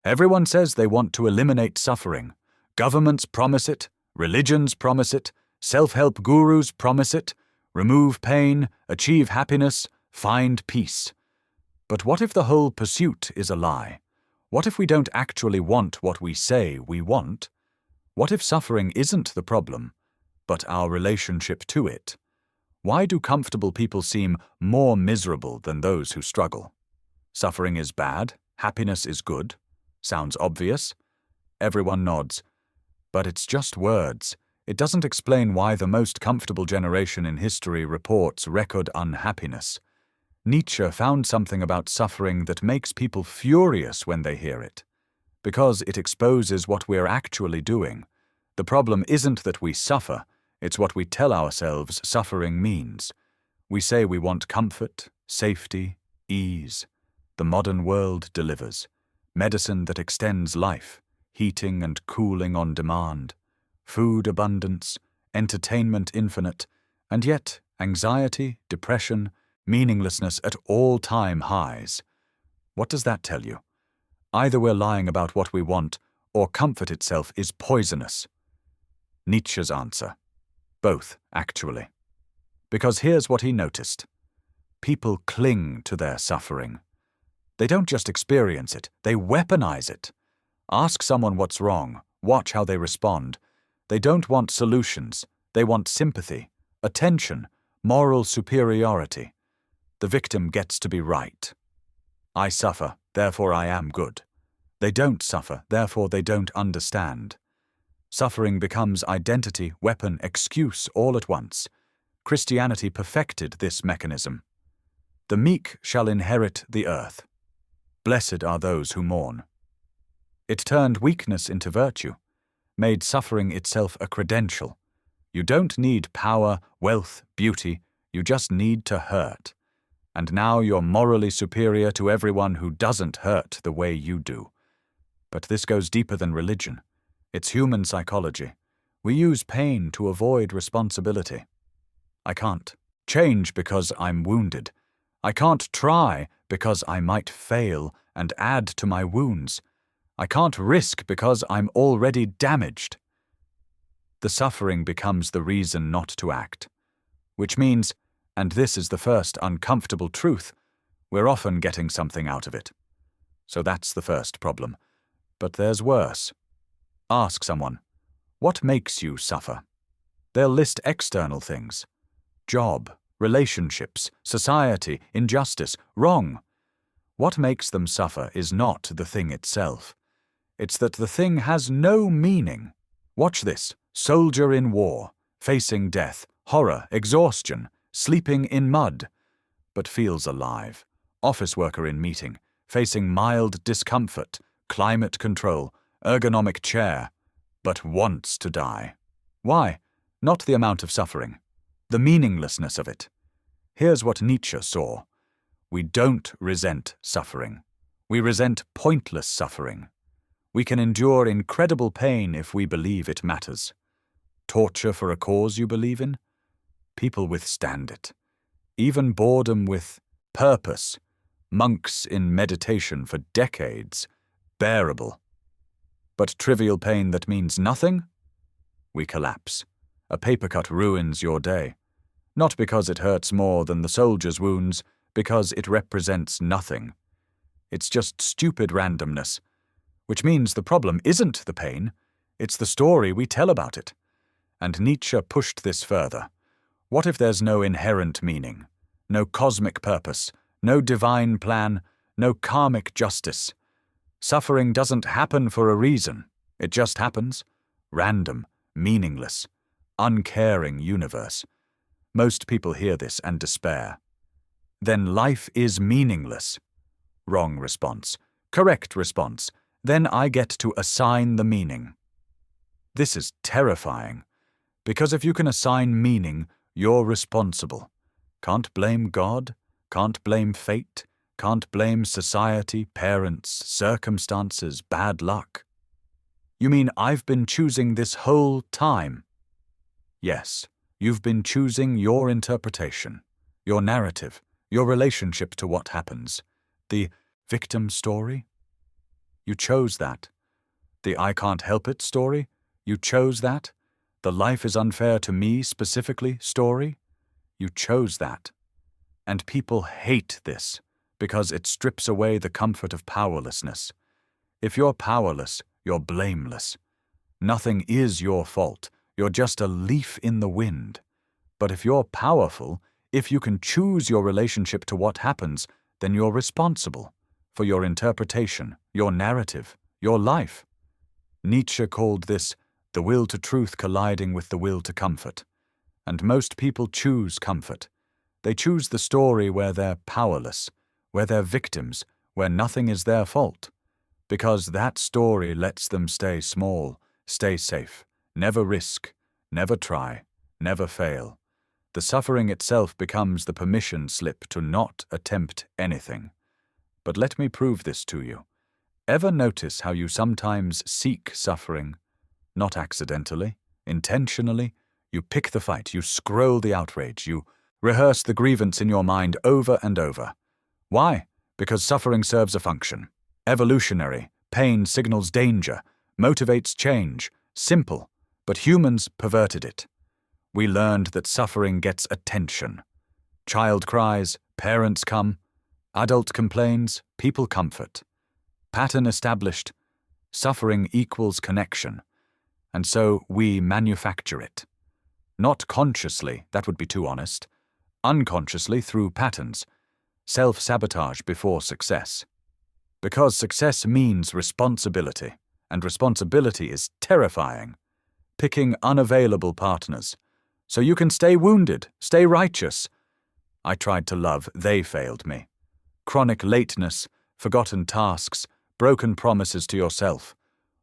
Everyone says they want to eliminate suffering. Governments promise it, religions promise it, self-help gurus promise it, remove pain, achieve happiness, find peace. But what if the whole pursuit is a lie? What if we don't actually want what we say we want? What if suffering isn't the problem, but our relationship to it? Why do comfortable people seem more miserable than those who struggle? Suffering is bad, happiness is good. Sounds obvious. Everyone nods. But it's just words. It doesn't explain why the most comfortable generation in history reports record unhappiness. Nietzsche found something about suffering that makes people furious when they hear it, because it exposes what we're actually doing. The problem isn't that we suffer, it's what we tell ourselves suffering means. We say we want comfort, safety, ease. The modern world delivers. Medicine that extends life, heating and cooling on demand, food abundance, entertainment infinite, and yet anxiety, depression, meaninglessness at all-time highs. What does that tell you? Either we're lying about what we want, or comfort itself is poisonous. Nietzsche's answer: both, actually. Because here's what he noticed. People cling to their suffering. They don't just experience it, they weaponize it. Ask someone what's wrong, watch how they respond. They don't want solutions, they want sympathy, attention, moral superiority. The victim gets to be right. I suffer, therefore I am good. They don't suffer, therefore they don't understand. Suffering becomes identity, weapon, excuse all at once. Christianity perfected this mechanism. The meek shall inherit the earth. Blessed are those who mourn. It turned weakness into virtue, made suffering itself a credential. You don't need power, wealth, beauty, you just need to hurt. And now you're morally superior to everyone who doesn't hurt the way you do. But this goes deeper than religion. It's human psychology. We use pain to avoid responsibility. I can't change because I'm wounded. I can't try because I might fail and add to my wounds. I can't risk because I'm already damaged. The suffering becomes the reason not to act. Which means, and this is the first uncomfortable truth, we're often getting something out of it. So that's the first problem. But there's worse. Ask someone, what makes you suffer? They'll list external things. Job, relationships, society, injustice, wrong. What makes them suffer is not the thing itself. It's that the thing has no meaning. Watch this. Soldier in war, facing death, horror, exhaustion, sleeping in mud, but feels alive. Office worker in meeting, facing mild discomfort, climate control, ergonomic chair, but wants to die. Why? Not the amount of suffering. The meaninglessness of it. Here's what Nietzsche saw. We don't resent suffering. We resent pointless suffering. We can endure incredible pain if we believe it matters. Torture for a cause you believe in? People withstand it. Even boredom with purpose. Monks in meditation for decades. Bearable. But trivial pain that means nothing? We collapse. A paper cut ruins your day. Not because it hurts more than the soldier's wounds, because it represents nothing. It's just stupid randomness. Which means the problem isn't the pain, it's the story we tell about it. And Nietzsche pushed this further. What if there's no inherent meaning, no cosmic purpose, no divine plan, no karmic justice? Suffering doesn't happen for a reason. It just happens. Random, meaningless, uncaring universe. Most people hear this and despair. Then life is meaningless. Wrong response. Correct response. Then I get to assign the meaning. This is terrifying, because if you can assign meaning, you're responsible. Can't blame God, can't blame fate, can't blame society, parents, circumstances, bad luck. You mean I've been choosing this whole time? Yes, you've been choosing your interpretation, your narrative, your relationship to what happens, the victim story. You chose that. The I can't help it story? You chose that. The life is unfair to me specifically story? You chose that. And people hate this because it strips away the comfort of powerlessness. If you're powerless, you're blameless. Nothing is your fault. You're just a leaf in the wind. But if you're powerful, if you can choose your relationship to what happens, then you're responsible for your interpretation, your narrative, your life. Nietzsche called this the will to truth colliding with the will to comfort. And most people choose comfort. They choose the story where they're powerless, where they're victims, where nothing is their fault. Because that story lets them stay small, stay safe, never risk, never try, never fail. The suffering itself becomes the permission slip to not attempt anything. But let me prove this to you. Ever notice how you sometimes seek suffering? Not accidentally, intentionally. You pick the fight, you scroll the outrage, you rehearse the grievance in your mind over and over. Why? Because suffering serves a function. Evolutionary. Pain signals danger, motivates change. Simple. But humans perverted it. We learned that suffering gets attention. Child cries, parents come. Adult complains, people comfort. Pattern established. Suffering equals connection. And so we manufacture it. Not consciously, that would be too honest. Unconsciously through patterns. Self-sabotage before success. Because success means responsibility, and responsibility is terrifying. Picking unavailable partners. So you can stay wounded, stay righteous. I tried to love, they failed me. Chronic lateness, forgotten tasks, broken promises to yourself.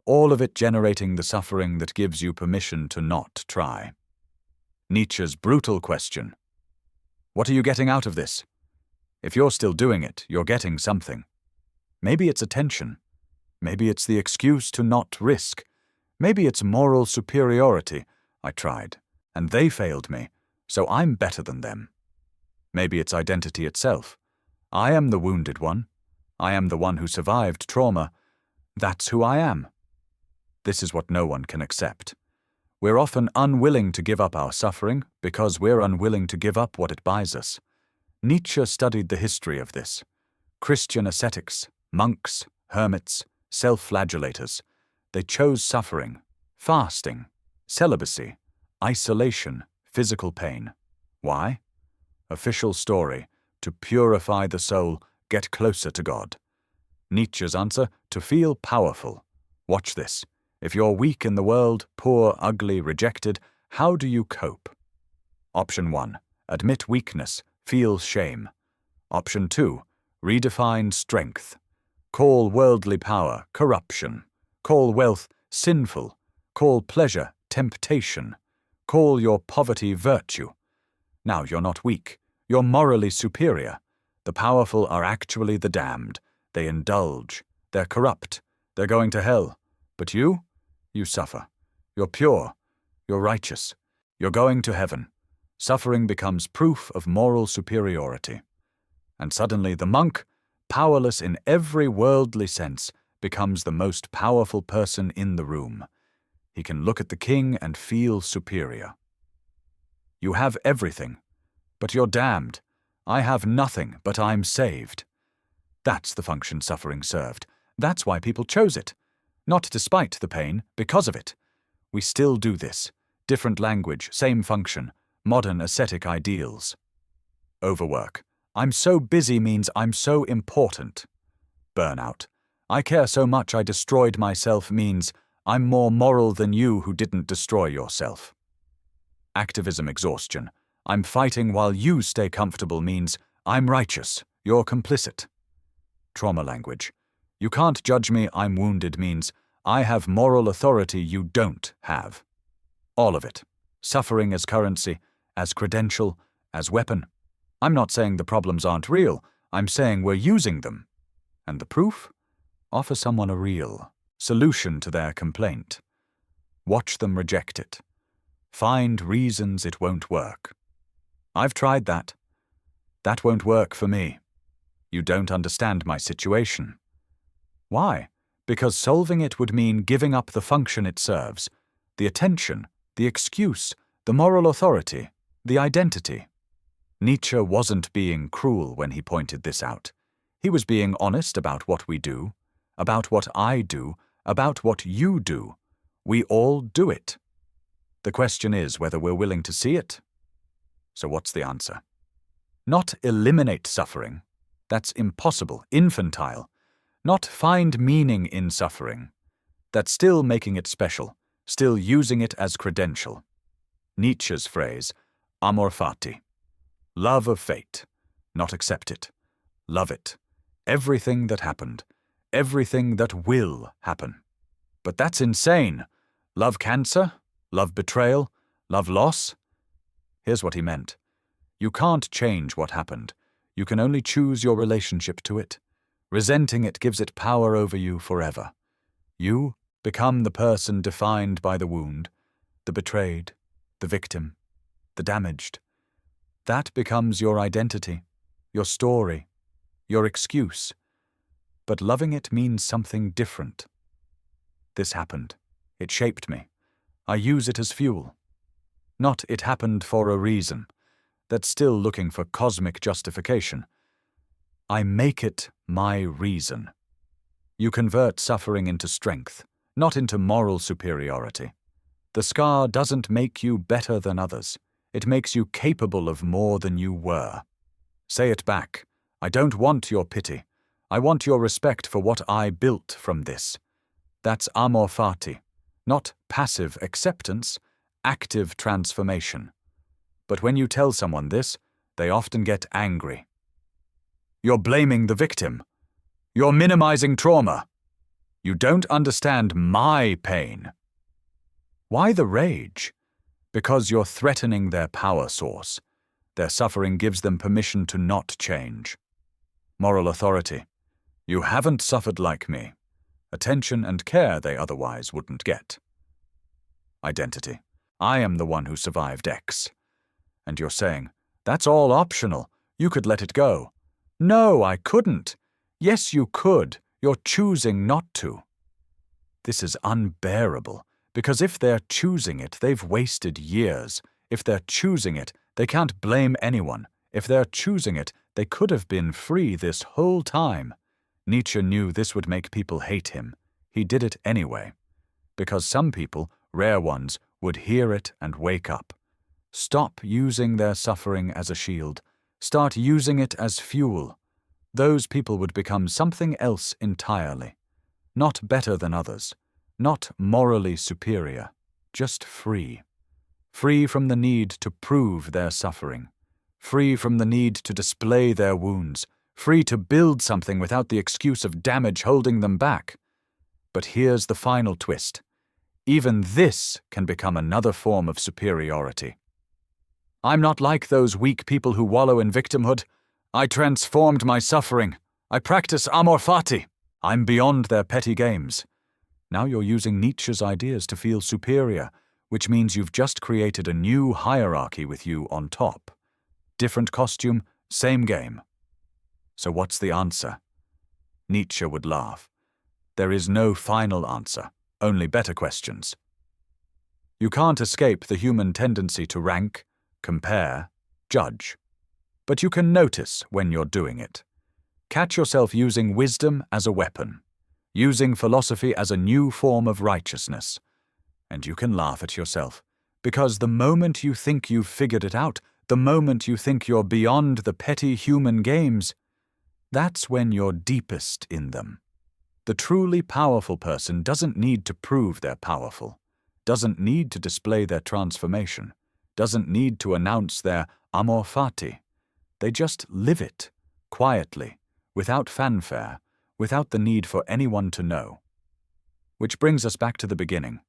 All of it generating the suffering that gives you permission to not try. Nietzsche's brutal question. What are you getting out of this? If you're still doing it, you're getting something. Maybe it's attention. Maybe it's the excuse to not risk. Maybe it's moral superiority. I tried, and they failed me, so I'm better than them. Maybe it's identity itself. I am the wounded one. I am the one who survived trauma. That's who I am. This is what no one can accept. We're often unwilling to give up our suffering because we're unwilling to give up what it buys us. Nietzsche studied the history of this. Christian ascetics, monks, hermits, self-flagellators. They chose suffering, fasting, celibacy, isolation, physical pain. Why? Official story, to purify the soul, get closer to God. Nietzsche's answer, to feel powerful. Watch this. If you're weak in the world, poor, ugly, rejected, how do you cope? Option 1. Admit weakness, feel shame. Option 2. Redefine strength. Call worldly power corruption. Call wealth sinful. Call pleasure temptation. Call your poverty virtue. Now you're not weak. You're morally superior. The powerful are actually the damned. They indulge. They're corrupt. They're going to hell. But you suffer. You're pure. You're righteous. You're going to heaven. Suffering becomes proof of moral superiority. And suddenly the monk, powerless in every worldly sense, becomes the most powerful person in the room. He can look at the king and feel superior. You have everything, but you're damned. I have nothing, but I'm saved. That's the function suffering served. That's why people chose it. Not despite the pain, because of it. We still do this. Different language, same function. Modern ascetic ideals. Overwork. I'm so busy means I'm so important. Burnout. I care so much I destroyed myself means I'm more moral than you who didn't destroy yourself. Activism exhaustion. I'm fighting while you stay comfortable means I'm righteous, you're complicit. Trauma language. You can't judge me, I'm wounded means I have moral authority you don't have. All of it. Suffering as currency, as credential, as weapon. I'm not saying the problems aren't real, I'm saying we're using them. And the proof? Offer someone a real solution to their complaint. Watch them reject it. Find reasons it won't work. I've tried that. That won't work for me. You don't understand my situation. Why? because solving it would mean giving up the function it serves, the attention, the excuse, the moral authority, the identity. Nietzsche wasn't being cruel when he pointed this out. He was being honest about what we do, about what I do, about what you do. We all do it. The question is whether we're willing to see it. So what's the answer? Not eliminate suffering. That's impossible, infantile. Not find meaning in suffering. That's still making it special, still using it as credential. Nietzsche's phrase, amor fati. Love of fate. Not accept it. Love it. Everything that happened. Everything that will happen. But that's insane. Love cancer? Love betrayal? Love loss? Here's what he meant. You can't change what happened. You can only choose your relationship to it. Resenting it gives it power over you forever. You become the person defined by the wound, the betrayed, the victim, the damaged. That becomes your identity, your story, your excuse. But loving it means something different. This happened. It shaped me. I use it as fuel. Not it happened for a reason. That's still looking for cosmic justification. I make it my reason. You convert suffering into strength, not into moral superiority. The scar doesn't make you better than others. It makes you capable of more than you were. Say it back. I don't want your pity. I want your respect for what I built from this. That's amor fati, not passive acceptance, active transformation. But when you tell someone this, they often get angry. You're blaming the victim. You're minimizing trauma. You don't understand my pain. Why the rage? Because you're threatening their power source. Their suffering gives them permission to not change. Moral authority. You haven't suffered like me. Attention and care they otherwise wouldn't get. Identity. I am the one who survived X. And you're saying, that's all optional. You could let it go. No, I couldn't. Yes, you could. You're choosing not to. This is unbearable. Because if they're choosing it, they've wasted years. If they're choosing it, they can't blame anyone. If they're choosing it, they could have been free this whole time. Nietzsche knew this would make people hate him. He did it anyway. Because some people, rare ones, would hear it and wake up. Stop using their suffering as a shield. Start using it as fuel. Those people would become something else entirely. Not better than others. Not morally superior, just free. Free from the need to prove their suffering. Free from the need to display their wounds. Free to build something without the excuse of damage holding them back. But here's the final twist. Even this can become another form of superiority. I'm not like those weak people who wallow in victimhood. I transformed my suffering. I practice amor fati. I'm beyond their petty games. Now you're using Nietzsche's ideas to feel superior, which means you've just created a new hierarchy with you on top. Different costume, same game. So what's the answer? Nietzsche would laugh. There is no final answer, only better questions. You can't escape the human tendency to rank, compare, judge. But you can notice when you're doing it. Catch yourself using wisdom as a weapon. Using philosophy as a new form of righteousness. And you can laugh at yourself, because the moment you think you've figured it out, the moment you think you're beyond the petty human games, that's when you're deepest in them. The truly powerful person doesn't need to prove they're powerful, doesn't need to display their transformation, doesn't need to announce their amor fati. They just live it, quietly, without fanfare, without the need for anyone to know. Which brings us back to the beginning.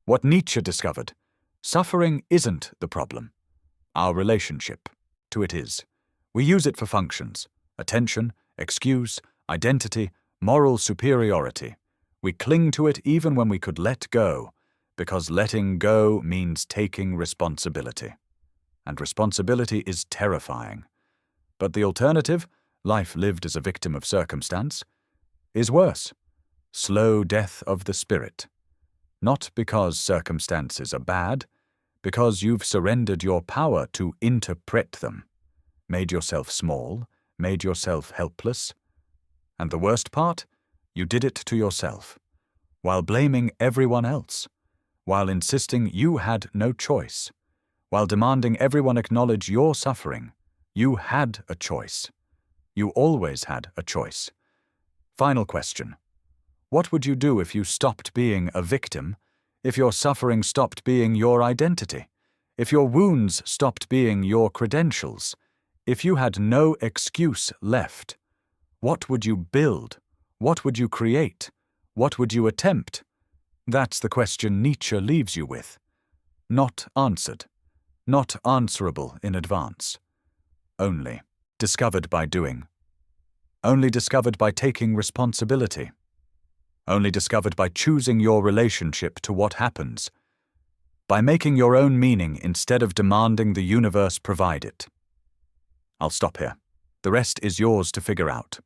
What Nietzsche discovered, suffering isn't the problem. Our relationship to it is. We use it for functions, attention, excuse, identity, moral superiority. We cling to it even when we could let go, because letting go means taking responsibility. And responsibility is terrifying. But the alternative, life lived as a victim of circumstance, is worse. slow death of the spirit. Not because circumstances are bad, because you've surrendered your power to interpret them, made yourself small, made yourself helpless. And the worst part? You did it to yourself, while blaming everyone else, while insisting you had no choice, while demanding everyone acknowledge your suffering. You had a choice. You always had a choice. Final question. What would you do if you stopped being a victim, if your suffering stopped being your identity, if your wounds stopped being your credentials, if you had no excuse left? What would you build? What would you create? What would you attempt? That's the question Nietzsche leaves you with. Not answered. Not answerable in advance. Only discovered by doing. Only discovered by taking responsibility. Only discovered by choosing your relationship to what happens. By making your own meaning instead of demanding the universe provide it. I'll stop here. The rest is yours to figure out.